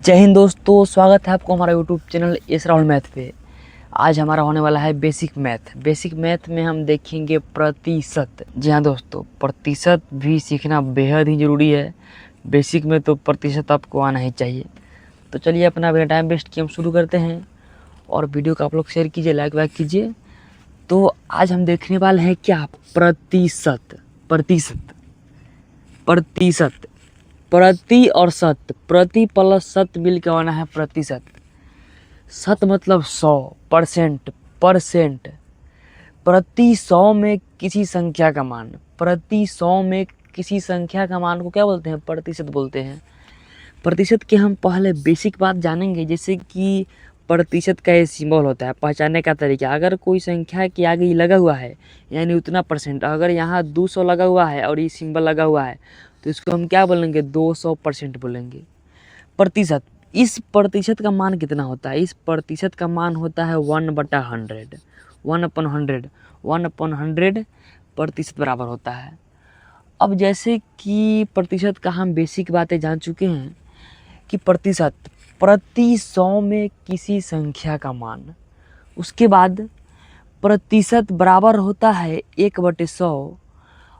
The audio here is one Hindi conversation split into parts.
जय हिंद दोस्तों, स्वागत है आपको हमारा YouTube channel S Rahul math पे। आज हमारा होने वाला है बेसिक मैथ। बेसिक मैथ में हम देखेंगे प्रतिशत। जी हाँ दोस्तों, प्रतिशत भी सीखना बेहद ही ज़रूरी है। बेसिक में तो प्रतिशत आपको आना ही चाहिए। तो चलिए अपना बिना टाइम वेस्ट किए हम शुरू करते हैं। और वीडियो को आप लोग शेयर कीजिए, लाइक वाइक कीजिए। तो आज हम देखने वाले हैं क्या, प्रतिशत। प्रतिशत प्रतिशत प्रति और सत, प्रति प्लस सत मिल के आना है प्रतिशत। सत मतलब 100%। परसेंट, प्रति 100 में किसी संख्या का मान, प्रति 100 में किसी संख्या का मान को क्या बोलते हैं? प्रतिशत बोलते हैं। प्रतिशत के हम पहले बेसिक बात जानेंगे, जैसे कि प्रतिशत का ये सिंबल होता है, पहचानने का तरीका। अगर कोई संख्या के आगे ये लगा हुआ है यानी उतना परसेंट, अगर यहाँ 200 लगा हुआ है और ये सिंबल लगा हुआ है तो इसको हम क्या बोलेंगे? 200% बोलेंगे। प्रतिशत, इस प्रतिशत का मान कितना होता है? इस प्रतिशत का मान होता है 1/100। 1/100, 1/100 प्रतिशत बराबर होता है। अब जैसे कि प्रतिशत का हम बेसिक बातें जान चुके हैं कि प्रतिशत प्रति 100 में किसी संख्या का मान। उसके बाद प्रतिशत बराबर होता है 1/100।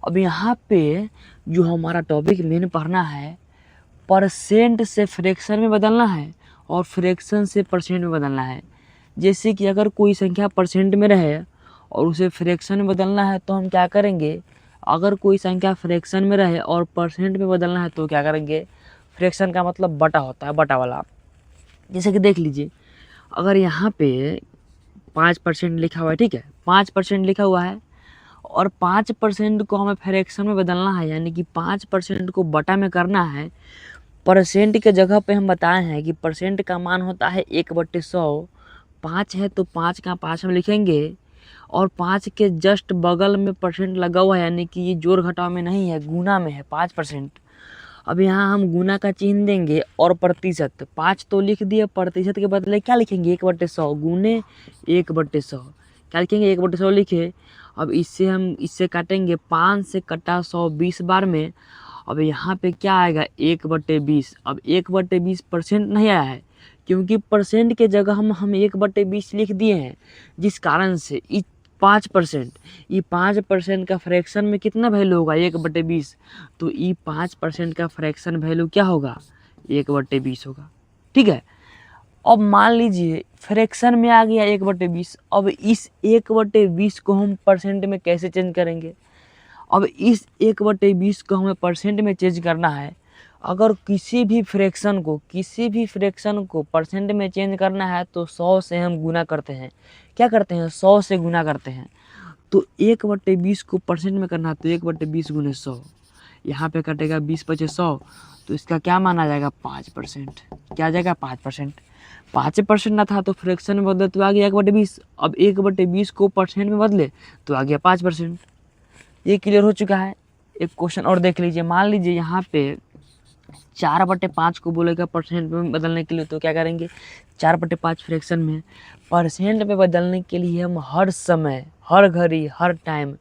अब यहाँ पे जो हमारा टॉपिक मेन पढ़ना है, परसेंट से फ्रैक्शन में बदलना है और फ्रैक्शन से परसेंट में बदलना है। जैसे कि अगर कोई संख्या परसेंट में रहे और उसे फ्रैक्शन में बदलना है तो हम क्या करेंगे? अगर कोई संख्या फ्रैक्शन में रहे और परसेंट में बदलना है तो क्या करेंगे? फ्रैक्शन का मतलब बटा होता है, बटा वाला। जैसे कि देख लीजिए, अगर यहाँ पे 5% लिखा हुआ है, ठीक है, 5% लिखा हुआ है और 5% को हमें फ्रैक्शन में बदलना है, यानी कि 5% को बटा में करना है। परसेंट के जगह पे हम बताए हैं कि परसेंट का मान होता है 1/100। 5 है तो 5 का 5 हम लिखेंगे और 5 के जस्ट बगल में परसेंट लगा हुआ है, यानी कि ये जोड़ घटाव में नहीं है, गुना में है 5%। अब यहाँ हम गुना का चिन्ह देंगे और प्रतिशत, 5 तो लिख दिए, प्रतिशत के बदले क्या लिखेंगे? 1/100 गुने 1/100। क्या लिखेंगे? 1/100 लिखे। अब इससे काटेंगे, 5 से कटा 100 20 बार में। अब यहाँ पे क्या आएगा? 1/20। अब 1/20 परसेंट नहीं आया है, क्योंकि परसेंट के जगह हम 1/20 लिख दिए हैं, जिस कारण से 5%, ये 5% का फ्रैक्शन में कितना वैल्यू होगा? 1/20। तो ये 5% का फ्रैक्शन वैल्यू क्या होगा? 1/20 होगा। ठीक है। अब मान लीजिए फ्रैक्शन में आ गया 1/20। अब इस 1/20 को हम परसेंट में कैसे चेंज करेंगे? अब इस 1/20 को हमें परसेंट में चेंज करना है। अगर किसी भी फ्रैक्शन को परसेंट में चेंज करना है तो 100 से हम गुना करते हैं। क्या करते हैं? 100 से गुना करते हैं। तो 1/20 को परसेंट में करना है तो 1/20 गुने 100। यहाँ पे कटेगा 20 बचे 100, तो इसका क्या माना जाएगा? 5%। क्या आ जाएगा? 5%। 5% ना था तो फ्रैक्शन में बदले तो आ गया 1/20। अब 1/20 को परसेंट में बदले तो आ गया 5%। ये क्लियर हो चुका है। एक क्वेश्चन और देख लीजिए। मान लीजिए यहाँ पे 4/5 को बोलेगा परसेंट में बदलने के लिए, तो क्या करेंगे? 4/5 फ्रैक्शन में परसेंट में बदलने के लिए हम हर समय, हर घड़ी, हर टाइम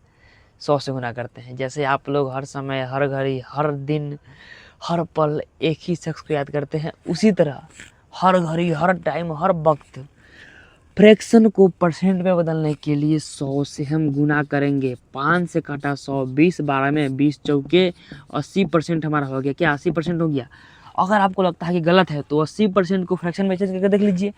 100 से गुना करते हैं। जैसे आप लोग हर समय, हर घड़ी, हर दिन, हर पल एक ही शख्स को याद करते हैं, उसी तरह हर घड़ी, हर टाइम, हर वक्त फ्रैक्शन को परसेंट में बदलने के लिए 100 से हम गुना करेंगे। 5 से काटा 100, 20 12 में 20 चौके 80% हमारा हो गया। क्या 80% हो गया? अगर आपको लगता है कि गलत है तो 80% को फ्रैक्शन में चेंज करके देख लीजिए।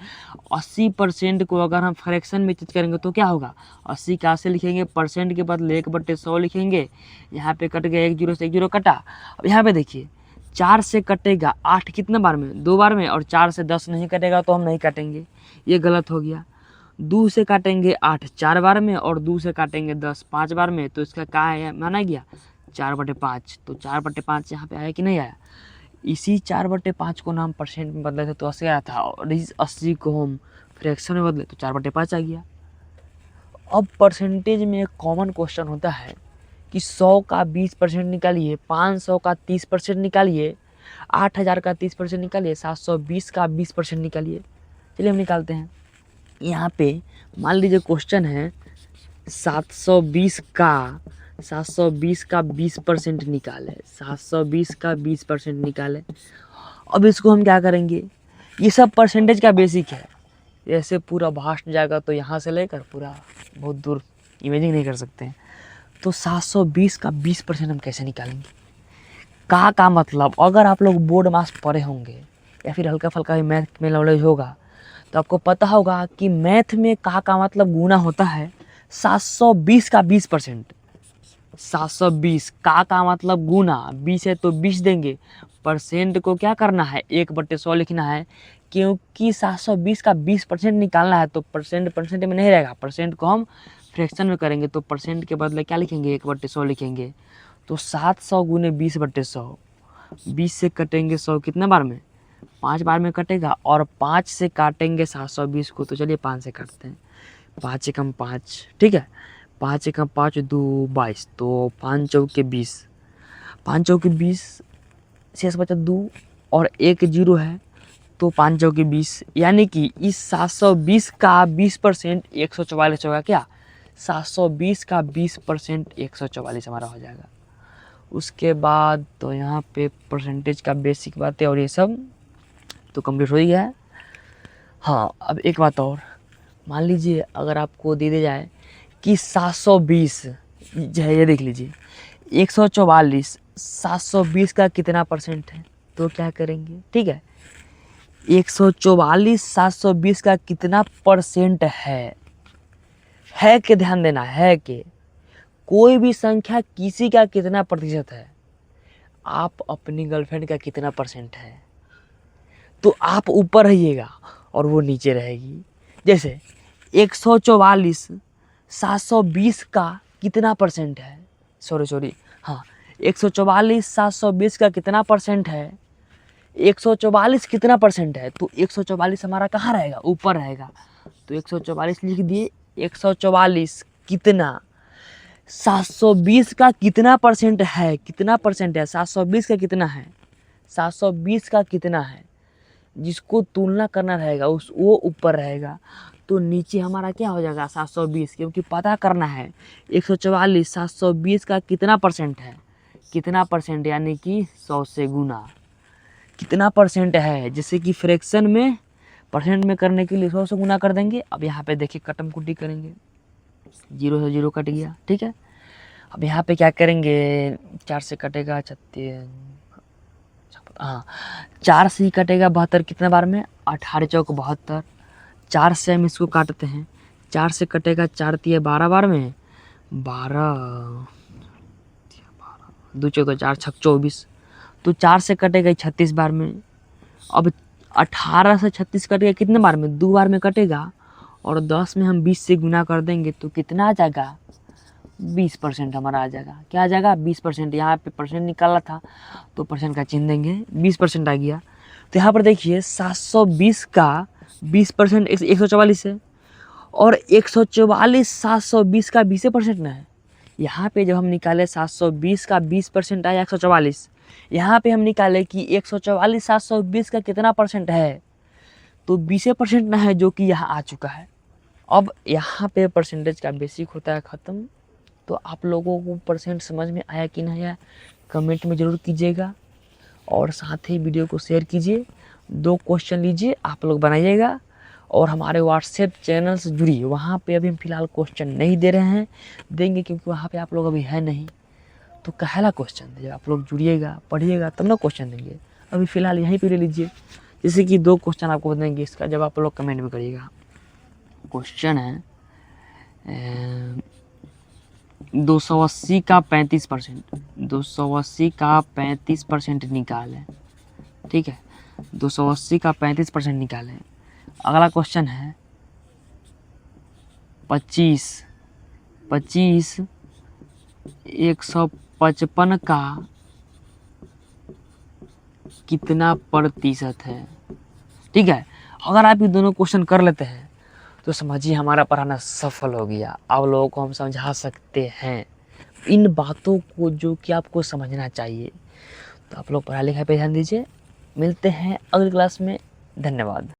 80% को अगर हम फ्रैक्शन में चेंज करेंगे तो क्या होगा? 80 का से लिखेंगे, परसेंट के बदले 1/100 लिखेंगे। यहाँ पे कट गया, 1 0 से 1 0 कटा। अब यहाँ पे देखिए, 4 से कटेगा 8 कितने बार में? 2 बार में, और 4 से 10 नहीं कटेगा तो हम नहीं काटेंगे, ये गलत हो गया। 2 से काटेंगे 8 4 बार में और 2 से काटेंगे 10 5 बार में, तो इसका क्या है? माना गया 4/5। तो 4/5 यहाँ पे आया कि नहीं आया? इसी 4/5 को ना हम परसेंट में बदले थे तो 80 आया था, और इस 80 को हम फ्रैक्शन में बदले तो 4/5 आ गया। अब परसेंटेज में एक कॉमन क्वेश्चन होता है कि 100 का 20% निकालिए, 500 का 30% निकालिए, 8000 का 30% निकालिए, 720 का 20% निकालिए। चलिए हम निकालते हैं। यहाँ पे मान लीजिए क्वेश्चन है 720 का 20% निकाले। 720 का 20% निकाले। अब इसको हम क्या करेंगे? ये सब परसेंटेज का बेसिक है। ऐसे पूरा भास्ट जाएगा तो यहाँ से लेकर पूरा बहुत दूर इमेजिंग नहीं कर सकते हैं। तो 720 का 20% हम कैसे निकालेंगे? का मतलब अगर आप लोग बोर्ड मास पढ़े होंगे या फिर हल्का फुल्का भी मैथ में नॉलेज होगा तो आपको पता होगा कि मैथ में का मतलब गुना होता है 720 का 20%। 720 का मतलब गुना, 20 है तो 20 देंगे, परसेंट को क्या करना है 1/100 लिखना है, क्योंकि 720 का 20% निकालना है तो परसेंट में नहीं रहेगा, परसेंट को हम फ्रैक्शन में करेंगे तो परसेंट के बदले क्या लिखेंगे 1/100 लिखेंगे। तो 700 गुने 20/100, 20 से कटेंगे 100 कितने बार में? 5 बार में कटेगा, और 5 से काटेंगे 720 को, तो चलिए 5 से काटते हैं। 5 एकम 5, ठीक है, 5 एकम 5 2 22, तो 5 चौके 20, 5 चौके 20, शेष बचा 2 और 1 0 है तो 5 चौके 20, यानी कि इस 720 का 20% 144 होगा। क्या 720 का 20% 144 हमारा हो जाएगा। उसके बाद तो यहाँ पे परसेंटेज का बेसिक बात है और ये सब तो कंप्लीट हो ही गया है। हाँ, अब एक बात और, मान लीजिए अगर आपको दे दिया जाए कि 720 ये देख लीजिए 144, 720 का कितना परसेंट है, तो क्या करेंगे? ठीक है, 144 720 का कितना परसेंट है के ध्यान देना है कि कोई भी संख्या किसी का कितना प्रतिशत है, आप अपनी गर्लफ्रेंड का कितना परसेंट है, तो आप ऊपर रहिएगा और वो नीचे रहेगी। जैसे 144 720 का कितना परसेंट है, सॉरी हाँ, 144 720 का कितना परसेंट है, 144 कितना परसेंट है, तो 144 हमारा कहाँ रहेगा? ऊपर रहेगा। तो 144 लिख दिए। 144 कितना 720 का कितना परसेंट है, कितना परसेंट है 720 का कितना है, 720 का कितना है, जिसको तुलना करना रहेगा वो ऊपर रहेगा। तो नीचे हमारा क्या हो जाएगा 720, क्योंकि पता करना है 144 720 का कितना परसेंट है, कितना परसेंट यानी कि 100 से गुना कितना परसेंट है। जैसे कि फ्रैक्शन में परसेंट में करने के लिए 100 से गुना कर देंगे। अब यहाँ पे देखिए कटम कुटी करेंगे, 0 से 0 कट गया, ठीक है। अब यहाँ पे क्या करेंगे, 4 से कटेगा 36, हाँ 4 से ही कटेगा 72 कितने बार में, 18 चौक 72, 4 से हम इसको काटते हैं, 4 से कटेगा 4 तिया 12 बार में, 12 2 चौक 4 छक 24, तो 4 से कटेगा 36 बार में। अब 18 से 36 कटेगा कितने बार में, 2 बार में कटेगा, और 10 में हम 20 से गुना कर देंगे तो कितना आ जाएगा 20% हमारा आ जाएगा। क्या आ जाएगा 20%। यहाँ पे परसेंट निकाला था तो परसेंट का चिन्ह देंगे, 20% आ गया। तो यहाँ पर देखिए 720 का 20% 144 है, और 144 720 का 20% ना है। यहाँ पे जब हम निकाले 720 का 20% आया 144, यहाँ पे हम निकाले कि 144 720 का कितना परसेंट है, तो 20% ना है, जो कि यहाँ आ चुका है। अब यहाँ पे परसेंटेज का बेसिक होता है ख़त्म। तो आप लोगों को परसेंट समझ में आया कि नहीं आया, कमेंट में ज़रूर कीजिएगा, और साथ ही वीडियो को शेयर कीजिए। 2 क्वेश्चन लीजिए आप लोग बनाइएगा, और हमारे व्हाट्सएप चैनल से जुड़िए। वहाँ पे अभी हम फ़िलहाल क्वेश्चन नहीं दे रहे हैं, देंगे क्योंकि वहाँ पे आप लोग अभी है नहीं, तो कहला क्वेश्चन दे। आप लोग जुड़िएगा पढ़िएगा तब ना क्वेश्चन देंगे। अभी फ़िलहाल यहीं पे ले लीजिए। जैसे कि 2 क्वेश्चन आपको देंगे, इसका जब आप लोग कमेंट में करिएगा। क्वेश्चन है 280 का 35%, 280 का 35% निकालें, ठीक है, 280 का 35% निकालें। अगला क्वेश्चन है 25 155 का कितना प्रतिशत है, ठीक है। अगर आप ये दोनों क्वेश्चन कर लेते हैं तो समझिए हमारा पढ़ाना सफल हो गया। आप लोगों को हम समझा सकते हैं इन बातों को जो कि आपको समझना चाहिए। तो आप लोग पढ़ाई लिखाई पे ध्यान दीजिए। मिलते हैं अगली क्लास में। धन्यवाद।